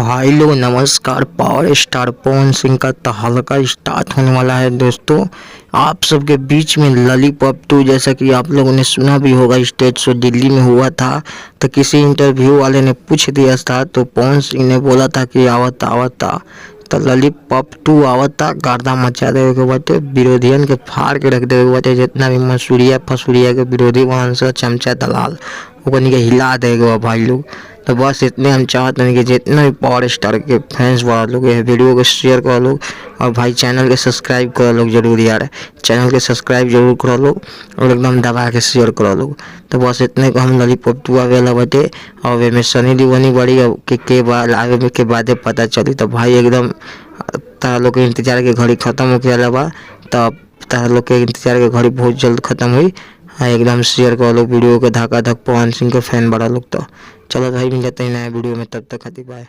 भाई लोग नमस्कार। पावर स्टार पवन सिंह का तहलका स्टार्ट होने वाला है दोस्तों। आप सबके बीच में लॉलीपॉप 2 जैसा कि आप लोगों ने सुना भी होगा, स्टेज शो दिल्ली में हुआ था। तो किसी इंटरव्यू वाले ने पूछ दिया था तो पवन सिंह ने बोला था कि आवता तो लॉलीपॉप 2 आवता। गर्दा मचा देवे के बाटे, विरोधियन के फाड़ के रख देवे के बाटे। जितना भी मसूरिया फसूरिया के विरोधी बहन से चमचा दलाल ओकनी के हिला देगा भाई लोग। तो बस इतने हम चाहते हैं कि जितना भी पावर स्टार के फैंस वाला लोग है वीडियो को शेयर करो लोग, और भाई चैनल के सब्सक्राइब करो लोग जरूर यार। चैनल के सब्सक्राइब जरूर करो लोग और एकदम दबा के शेयर करो लोग। तो बस इतने को हम लॉलीपॉप 2 आवेला बटे और वे में सनी लियोनी बड़ी के बाद आगे में के बादे पता चली। तो भाई एकदम तारा लोग के इंतजार के घड़ी खत्म हो गया बा। तब तारा लोग के इंतजार के घड़ी बहुत जल्द खत्म हुई। हाँ एकदम शेयर करो लोग वीडियो को, धक्का धक पवन सिंह के फैन बड़ा लोग। तो चलो भाई मिलते हैं नया वीडियो में, तब तक खातिर बाय।